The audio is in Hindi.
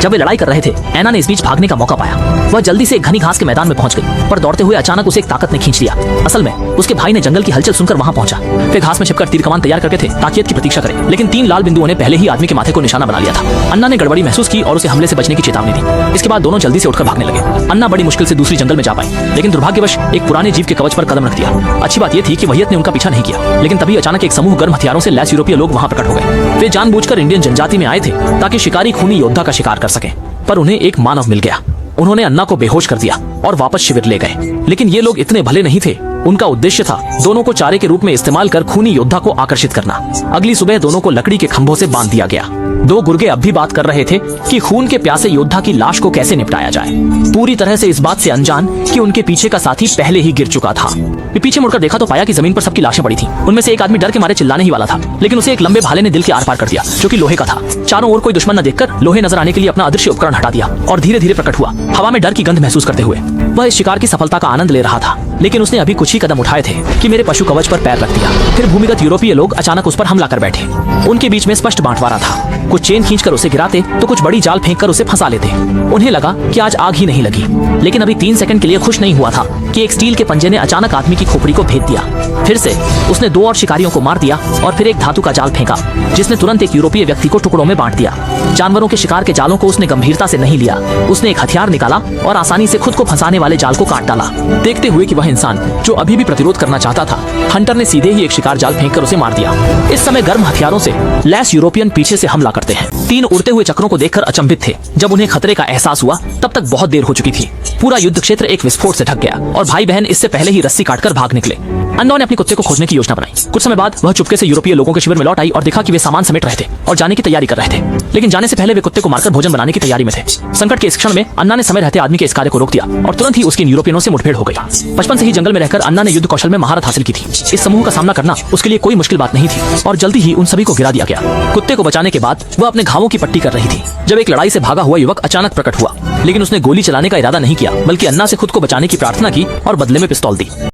जब वे लड़ाई कर रहे थे, ऐना ने इस बीच भागने का मौका पाया। वह जल्दी से एक घनी घास के मैदान में पहुंच गई, पर दौड़ते हुए अचानक उसे एक ताकत ने खींच लिया। असल में उसके भाई ने जंगल की हलचल सुनकर वहां पहुंचा। वे घास में छिपकर तीर कमान तैयार करके थे, ताकियत की प्रतीक्षा करें, लेकिन 3 लाल बिंदुओं ने पहले ही आदमी के माथे को निशाना बना लिया था। अन्ना ने गड़बड़ी महसूस की और उसे हमले से बचने की चेतावनी दी। इसके बाद दोनों जल्दी से उठकर भागने लगे। अन्ना बड़ी मुश्किल से दूसरी जंगल में जा पाई, लेकिन दुर्भाग्यवश एक पुराने जीव के कवच पर कदम रख दिया। अच्छी बात यह थी कि वहियत ने उनका पीछा नहीं किया, लेकिन तभी अचानक एक समूह गर्म हथियारों से लैस यूरोपीय लोग वहां प्रकट हो गए। वे जानबूझकर इंडियन जनजाति में आए थे ताकि शिकारी खूनी योद्धा का शिकार कर सके, पर उन्हें एक मानव मिल गया। उन्होंने अन्ना को बेहोश कर दिया और वापस शिविर ले गए। लेकिन ये लोग इतने भले नहीं थे। उनका उद्देश्य था दोनों को चारे के रूप में इस्तेमाल कर खूनी योद्धा को आकर्षित करना। अगली सुबह दोनों को लकड़ी के खंभों से बांध दिया गया। 2 गुर्गे अब भी बात कर रहे थे कि खून के प्यासे योद्धा की लाश को कैसे निपटाया जाए, पूरी तरह से इस बात से अनजान कि उनके पीछे का साथी पहले ही गिर चुका था। वे पीछे मुड़कर देखा तो पाया कि जमीन पर सबकी लाशें पड़ी थीं। उनमें से एक आदमी डर के मारे चिल्लाने ही वाला था, लेकिन उसे एक लंबे भाले ने दिल के आर पार कर दिया, जो कि लोहे का था। चारों ओर कोई दुश्मन न देखकर लोहे नजर आने के लिए अपना अदृश्य उपकरण हटा दिया और धीरे धीरे प्रकट हुआ, हवा में डर की गंध महसूस करते हुए। वह इस शिकार की सफलता का आनंद ले रहा था, लेकिन उसने अभी कुछ ही कदम उठाए थे कि मेरे पशु कवच पर पैर रख दिया। फिर भूमिगत यूरोपीय लोग अचानक उस पर हमला कर बैठे। उनके बीच में स्पष्ट बांटवारा था। कुछ चेन खींचकर उसे गिराते तो कुछ बड़ी जाल फेंककर उसे फंसा लेते। उन्हें लगा कि आज आग ही नहीं लगी, लेकिन अभी 3 सेकंड के लिए खुश नहीं हुआ था कि एक स्टील के पंजे ने अचानक आदमी की खोपड़ी को भेद दिया। फिर से उसने 2 और शिकारियों को मार दिया और फिर एक धातु का जाल फेंका, जिसने तुरंत एक यूरोपीय व्यक्ति को टुकड़ों में बांट दिया। जानवरों के शिकार के जालों को उसने गंभीरता से नहीं लिया। उसने एक हथियार निकाला और आसानी से खुद को फंसाने वाले जाल को काट डाला, देखते हुए कि वह इंसान जो अभी भी प्रतिरोध करना चाहता था, हंटर ने सीधे ही एक शिकार जाल फेंककर उसे मार दिया। इस समय गर्म हथियारों से लैस यूरोपियन पीछे से हमला करते हैं। 3 उड़ते हुए चक्रों को देखकर अचंभित थे। जब उन्हें खतरे का एहसास हुआ तब तक बहुत देर हो चुकी थी। पूरा युद्ध क्षेत्र एक विस्फोट से ढक गया और भाई बहन इससे पहले ही रस्सी काटकर भाग निकले। अन्ना ने अपने कुत्ते को खोजने की योजना बनाई। कुछ समय बाद वह चुपके से यूरोपीय लोगों के शिविर में लौट आई और देखा कि वे सामान समेट रहे थे और जाने की तैयारी कर रहे थे, लेकिन जाने से पहले वे कुत्ते को मारकर भोजन बनाने की तैयारी में थे। संकट के इस क्षण में अन्ना ने समय रहते आदमी के इस कार्य को रोक दिया और तुरंत ही उसकी यूरोपियनों से मुठभेड़ हो गई। बचपन से ही जंगल में रहकर अन्ना ने युद्ध कौशल में महारत हासिल की थी। इस समूह का सामना करना उसके लिए कोई मुश्किल बात नहीं थी और जल्दी ही उन सभी को गिरा दिया गया। कुत्ते को बचाने के बाद वह अपने घावों की पट्टी कर रही थी जब एक लड़ाई से भागा हुआ युवक अचानक प्रकट हुआ, लेकिन उसने गोली चलाने का इरादा नहीं किया, बल्कि अन्ना से खुद को बचाने की प्रार्थना की और बदले में पिस्तौल दी।